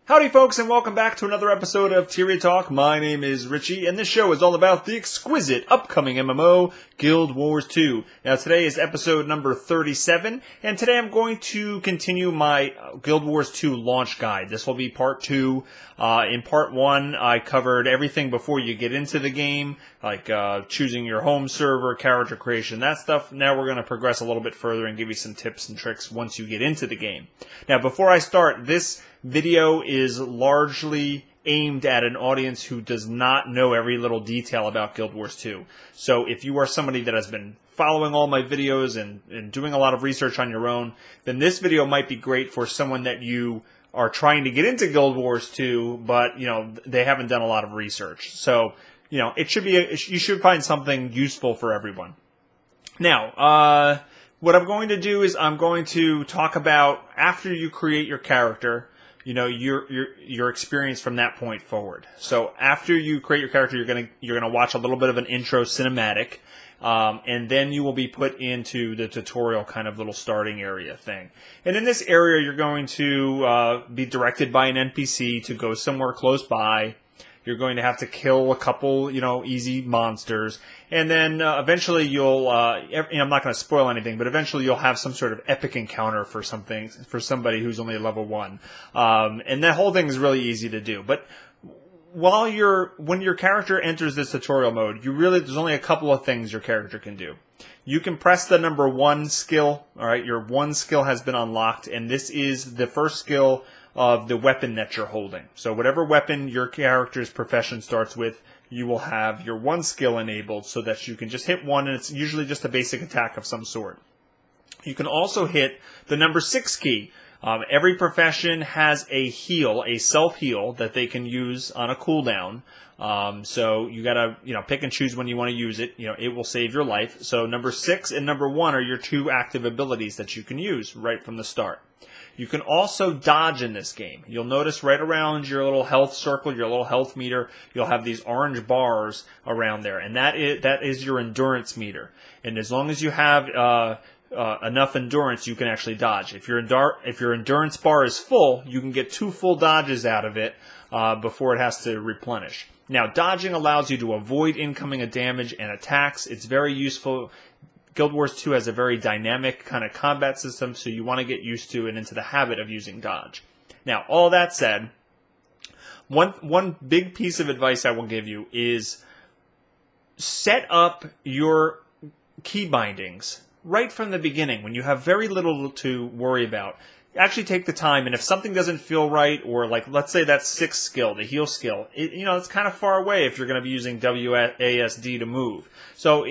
Howdy folks, and welcome back to another episode of Tyria Talk. My name is Richie, and this show is all about the exquisite upcoming MMO, Guild Wars 2. Now today is episode number 37, and today I'm going to continue my Guild Wars 2 launch guide. This will be part 2. In part 1, I covered everything before you get into the game, like choosing your home server, character creation, that stuff. Now we're going to progress a little bit further and give you some tips and tricks once you get into the game. Now before I start, this video is largely aimed at an audience who does not know every little detail about Guild Wars 2. So if you are somebody that has been following all my videos and doing a lot of research on your own, then this video might be great for someone that you are trying to get into Guild Wars 2, but they haven't done a lot of research. So it should be you should find something useful for everyone. Now, what I'm going to do is I'm going to talk about after you create your character, your experience from that point forward. So after you create your character, you're gonna watch a little bit of an intro cinematic, and then you will be put into the tutorial kind of little starting area thing. And in this area, you're going to be directed by an NPC to go somewhere close by. You're going to have to kill a couple, easy monsters. And then eventually you'll, I'm not going to spoil anything, but eventually you'll have some sort of epic encounter for somebody who's only level 1. And that whole thing is really easy to do. But when your character enters this tutorial mode, there's only a couple of things your character can do. You can press the number 1 skill. All right, your 1 skill has been unlocked, and this is the first skill of the weapon that you're holding. So whatever weapon your character's profession starts with, you will have your 1 skill enabled so that you can just hit 1, and it's usually just a basic attack of some sort. You can also hit the number 6 key. Every profession has a heal, a self-heal that they can use on a cooldown. So you gotta, pick and choose when you want to use it. It will save your life. So number 6 and number 1 are your 2 active abilities that you can use right from the start. You can also dodge in this game. You'll notice right around your little health circle, your little health meter, you'll have these orange bars around there, and that is your endurance meter. And as long as you have enough endurance, you can actually dodge. If your endurance bar is full, you can get 2 full dodges out of it before it has to replenish. Now, dodging allows you to avoid incoming damage and attacks. It's very useful. Guild Wars 2 has a very dynamic kind of combat system, so you want to get used to and into the habit of using dodge. Now, all that said, one big piece of advice I will give you is set up your key bindings right from the beginning when you have very little to worry about. Actually take the time, and if something doesn't feel right, or like let's say that 6th skill, the heal skill, it's kind of far away if you're going to be using WASD to move. So,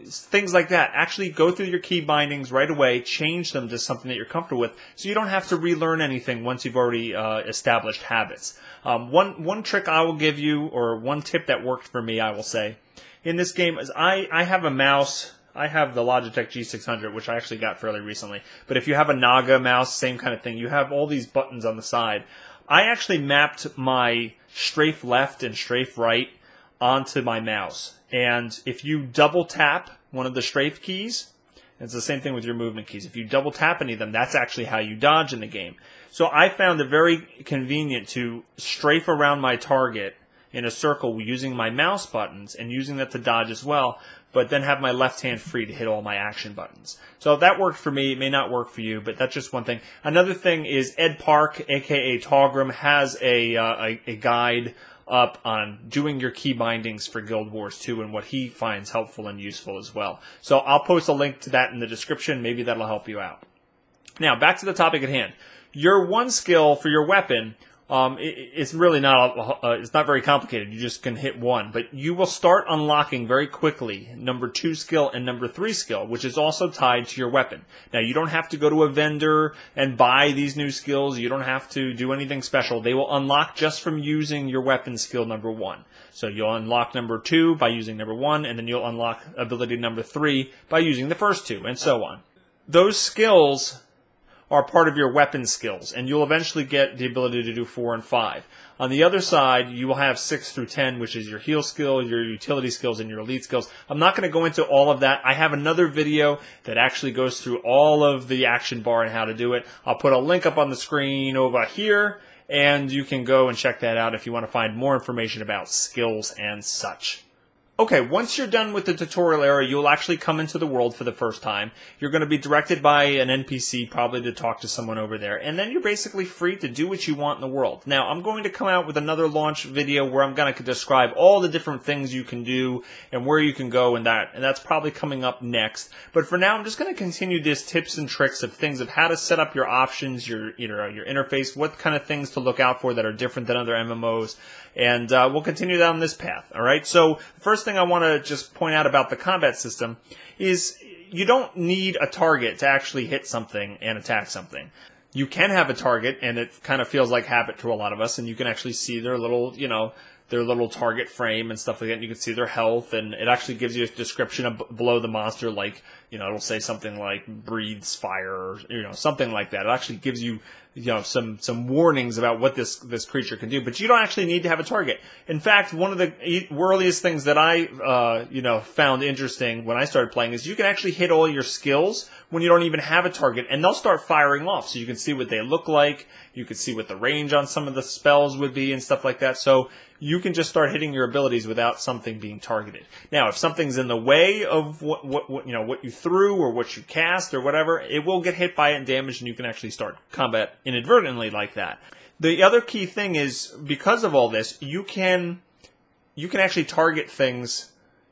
things like that. Actually go through your key bindings right away, change them to something that you're comfortable with, so you don't have to relearn anything once you've already established habits. One trick I will give you, or one tip that worked for me, I will say, in this game is I have a mouse. I have the Logitech G600, which I actually got fairly recently. But if you have a Naga mouse, same kind of thing. You have all these buttons on the side. I actually mapped my strafe left and strafe right onto my mouse. And if you double tap one of the strafe keys, it's the same thing with your movement keys. If you double tap any of them, that's actually how you dodge in the game. So I found it very convenient to strafe around my target in a circle using my mouse buttons and using that to dodge as well, but then have my left hand free to hit all my action buttons. So that worked for me. It may not work for you, but that's just one thing. Another thing is Ed Park, aka Taugrim, has a guide up on doing your key bindings for Guild Wars 2 and what he finds helpful and useful as well. So I'll post a link to that in the description. Maybe that'll help you out. Now, back to the topic at hand. Your 1 skill for your weapon, it's really not it's not very complicated. You just can hit 1, but you will start unlocking very quickly number 2 skill and number 3 skill, which is also tied to your weapon. Now, you don't have to go to a vendor and buy these new skills. You don't have to do anything special. They will unlock just from using your weapon skill number 1. So you'll unlock number 2 by using number 1, and then you'll unlock ability number 3 by using the first 2, and so on. Those skills are part of your weapon skills, and you'll eventually get the ability to do 4 and 5. On the other side, you will have 6 through 10, which is your heal skill, your utility skills, and your elite skills. I'm not going to go into all of that. I have another video that actually goes through all of the action bar and how to do it. I'll put a link up on the screen over here, and you can go and check that out if you want to find more information about skills and such. Okay, once you're done with the tutorial area, you'll actually come into the world for the first time. You're going to be directed by an NPC, probably to talk to someone over there, and then you're basically free to do what you want in the world. Now, I'm going to come out with another launch video where I'm going to describe all the different things you can do and where you can go and that's probably coming up next. But for now, I'm just going to continue this tips and tricks of things of how to set up your options, your interface, what kind of things to look out for that are different than other MMOs, and we'll continue down this path, all right? So, the first thing I want to just point out about the combat system is you don't need a target to actually hit something and attack something. You can have a target, and it kind of feels like habit to a lot of us, and you can actually see their little, their little target frame and stuff like that, and you can see their health, and it actually gives you a description below the monster, like, it'll say something like breathes fire, or, something like that. It actually gives you, some warnings about what this creature can do, but you don't actually need to have a target. In fact, one of the earliest things that I, found interesting when I started playing is you can actually hit all your skills when you don't even have a target, and they'll start firing off, so you can see what they look like, you can see what the range on some of the spells would be and stuff like that, so you can just start hitting your abilities without something being targeted. Now, if something's in the way of what you threw or what you cast or whatever, it will get hit by it and damaged, and you can actually start combat inadvertently like that. The other key thing is, because of all this, you can actually target things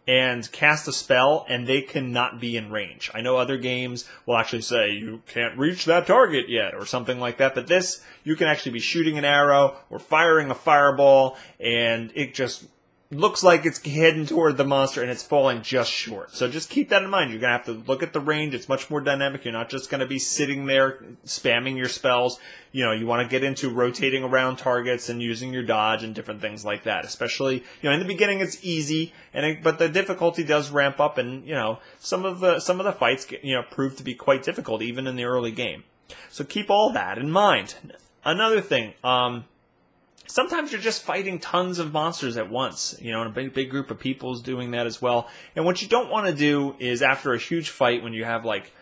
and cast a spell, and they cannot be in range. I know other games will actually say, you can't reach that target yet, or something like that, but this, you can actually be shooting an arrow or firing a fireball, and it just looks like it's heading toward the monster, and it's falling just short. So just keep that in mind. You're going to have to look at the range. It's much more dynamic. You're not just going to be sitting there spamming your spells. You want to get into rotating around targets and using your dodge and different things like that. Especially, in the beginning it's easy, but the difficulty does ramp up, and some of the fights prove to be quite difficult even in the early game. So keep all that in mind. Another thing, sometimes you're just fighting tons of monsters at once, and a big group of people is doing that as well. And what you don't want to do is, after a huge fight, when you have like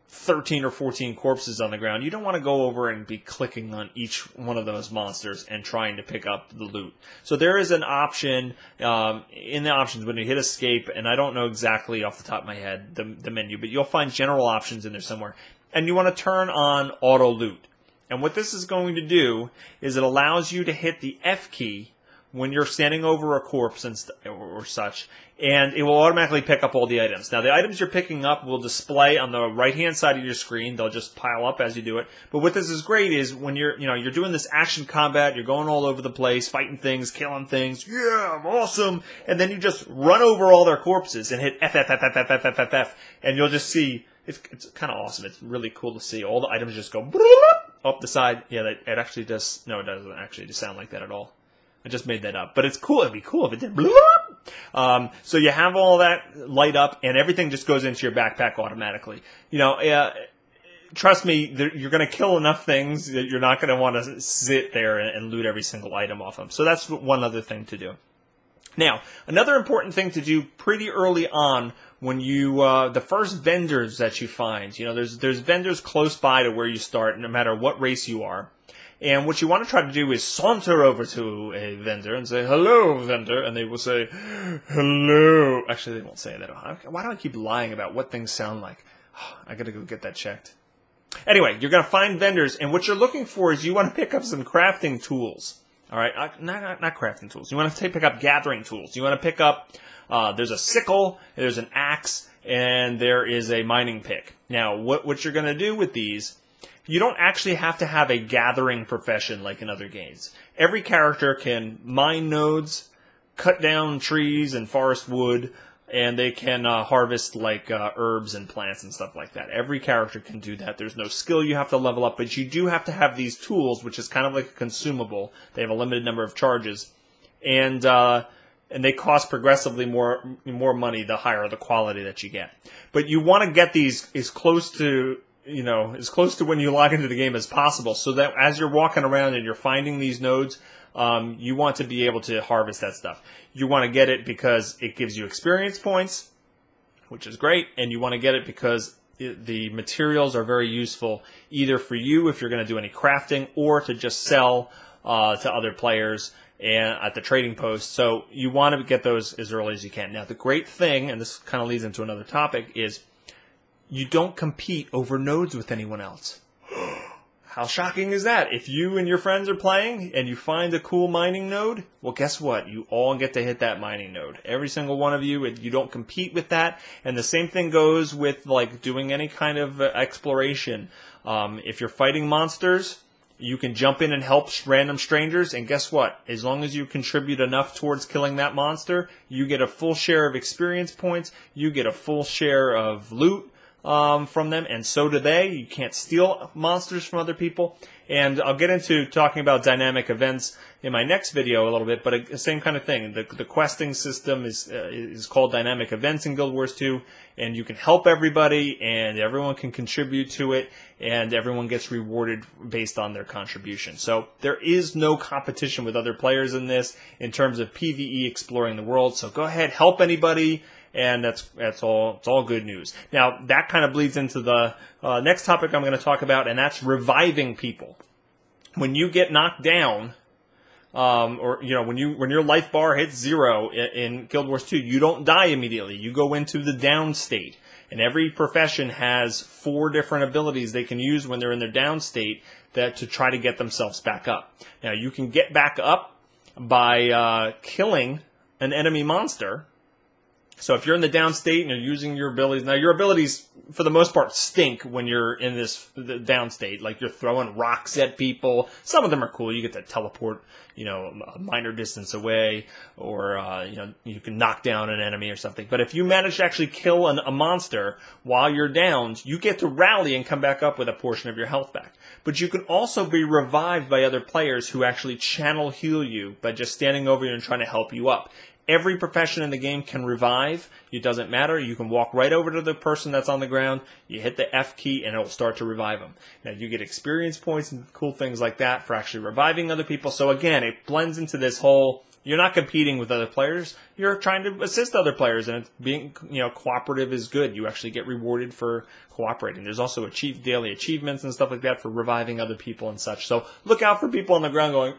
13 or 14 corpses on the ground, you don't want to go over and be clicking on each one of those monsters and trying to pick up the loot. So there is an option in the options when you hit escape, and I don't know exactly off the top of my head the menu, but you'll find general options in there somewhere. And you want to turn on auto loot. And what this is going to do is it allows you to hit the F key when you're standing over a corpse or such, and it will automatically pick up all the items. Now, the items you're picking up will display on the right-hand side of your screen. They'll just pile up as you do it. But what this is great is when you're doing this action combat, you're going all over the place, fighting things, killing things. Yeah, I'm awesome. And then you just run over all their corpses and hit F, F, F, F, F, F, F, F, F, and you'll just see. It's kind of awesome. It's really cool to see. All the items just go up the side. Yeah, it actually does. No, it doesn't actually just sound like that at all. I just made that up. But it's cool. It'd be cool if it did. So you have all that light up, and everything just goes into your backpack automatically. Trust me, you're going to kill enough things that you're not going to want to sit there and loot every single item off them. So that's one other thing to do. Now, another important thing to do pretty early on when you, the first vendors that you find, there's vendors close by to where you start, no matter what race you are. And what you want to try to do is saunter over to a vendor and say, hello, vendor, and they will say, hello. Actually, they won't say that. Why do I keep lying about what things sound like? I gotta go get that checked. Anyway, you're gonna find vendors, and what you're looking for is you want to pick up some crafting tools. All right, not crafting tools. You want to pick up gathering tools. You want to pick up, there's a sickle, there's an axe, and there is a mining pick. Now, what you're going to do with these, you don't actually have to have a gathering profession like in other games. Every character can mine nodes, cut down trees and forest wood, and they can harvest like herbs and plants and stuff like that. Every character can do that. There's no skill you have to level up, but you do have to have these tools, which is kind of like a consumable. They have a limited number of charges, and they cost progressively more money the higher the quality that you get. But you want to get these as close to when you log into the game as possible, so that as you're walking around and you're finding these nodes, you want to be able to harvest that stuff. You want to get it because it gives you experience points, which is great, and you want to get it because the materials are very useful either for you if you're going to do any crafting or to just sell to other players and at the trading post. So you want to get those as early as you can. Now, the great thing, and this kind of leads into another topic, is you don't compete over nodes with anyone else. How shocking is that? If you and your friends are playing and you find a cool mining node, well, guess what? You all get to hit that mining node. Every single one of you, you don't compete with that. And the same thing goes with like doing any kind of exploration. If you're fighting monsters, you can jump in and help random strangers, and guess what? As long as you contribute enough towards killing that monster, you get a full share of experience points, you get a full share of loot from them, and so do they. You can't steal monsters from other people. And I'll get into talking about dynamic events in my next video a little bit, but the same kind of thing. The questing system is called dynamic events in Guild Wars 2, and you can help everybody, and everyone can contribute to it, and everyone gets rewarded based on their contribution. So there is no competition with other players in this in terms of PvE exploring the world. So go ahead, help anybody. And that's all. It's all good news. Now that kind of bleeds into the next topic I'm going to talk about, and that's reviving people. When you get knocked down, or when your life bar hits 0 in Guild Wars 2, you don't die immediately. You go into the down state, and every profession has 4 different abilities they can use when they're in their down state to try to get themselves back up. Now you can get back up by killing an enemy monster. So if you're in the down state and you're using your abilities, now your abilities for the most part stink when you're in the down state. Like you're throwing rocks at people. Some of them are cool. You get to teleport, a minor distance away, or you can knock down an enemy or something. But if you manage to actually kill a monster while you're downed, you get to rally and come back up with a portion of your health back. But you can also be revived by other players who actually channel heal you by just standing over you and trying to help you up. Every profession in the game can revive. It doesn't matter. You can walk right over to the person that's on the ground. You hit the F key, and it'll start to revive them. Now, you get experience points and cool things like that for actually reviving other people. So, again, it blends into this whole, you're not competing with other players. You're trying to assist other players, and being cooperative is good. You actually get rewarded for cooperating. There's also daily achievements and stuff like that for reviving other people and such. So, look out for people on the ground going,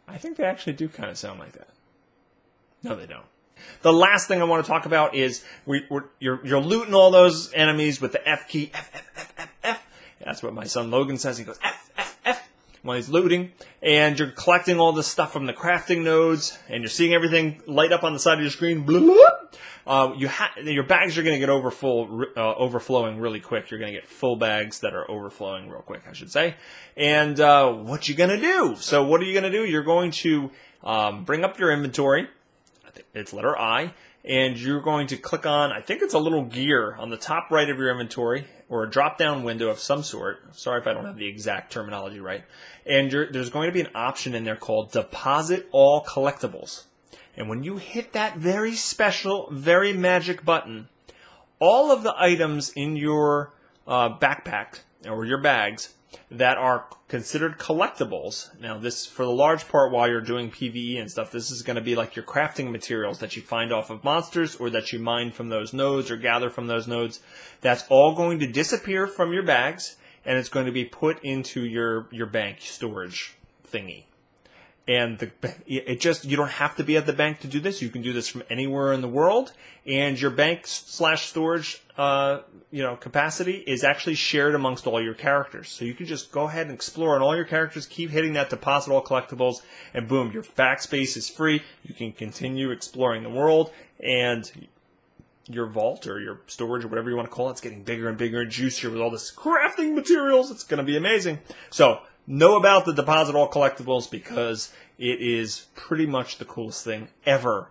I think they actually do kind of sound like that. No, they don't. The last thing I want to talk about is you're looting all those enemies with the F key. F, F, F, F, F. That's what my son Logan says. He goes, F, F, F, when he's looting. And you're collecting all this stuff from the crafting nodes, and you're seeing everything light up on the side of your screen. Your bags are going to get overflowing really quick. You're going to get full bags that are overflowing real quick, I should say. And what you going to do? So what are you going to do? You're going to bring up your inventory. It's letter I. And you're going to click on, I think it's a little gear on the top right of your inventory, or a drop-down window of some sort. Sorry if I don't have the exact terminology right. And there's going to be an option in there called Deposit All Collectibles. And when you hit that very special, very magic button, all of the items in your backpack or your bags that are considered collectibles. Now, this, for the large part, while you're doing PvE and stuff, this is going to be like your crafting materials that you find off of monsters or that you mine from those nodes or gather from those nodes. That's all going to disappear from your bags, and it's going to be put into your bank storage thingy. And you don't have to be at the bank to do this. You can do this from anywhere in the world. And your bank/storage, capacity is actually shared amongst all your characters. So you can just go ahead and explore, and all your characters keep hitting that deposit all collectibles, and boom, your backspace is free. You can continue exploring the world, and your vault or your storage or whatever you want to call it, it's getting bigger and bigger and juicier with all this crafting materials. It's going to be amazing. So, know about the Deposit All Collectibles because it is pretty much the coolest thing ever.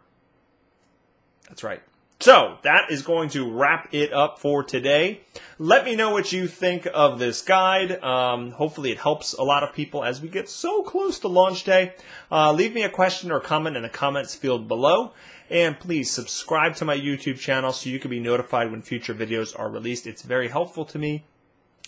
That's right. So, that is going to wrap it up for today. Let me know what you think of this guide. Hopefully it helps a lot of people as we get so close to launch day. Leave me a question or comment in the comments field below. And please subscribe to my YouTube channel so you can be notified when future videos are released. It's very helpful to me.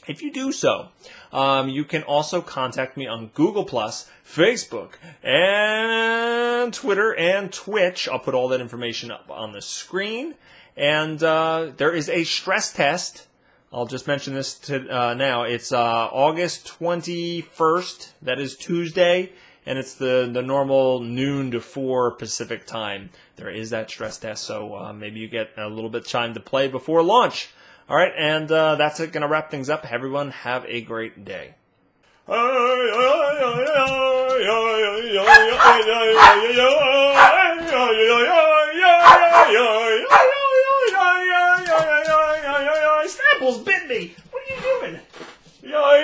If you do so, you can also contact me on Google+, Facebook, and Twitter, and Twitch. I'll put all that information up on the screen. And there is a stress test. I'll just mention this now. It's August 21st. That is Tuesday. And it's the normal noon to 4 Pacific time. There is that stress test, so maybe you get a little bit of time to play before launch. All right, and that's it. Going to wrap things up. Everyone, have a great day. Snapples bit me. What are you doing? Yeah.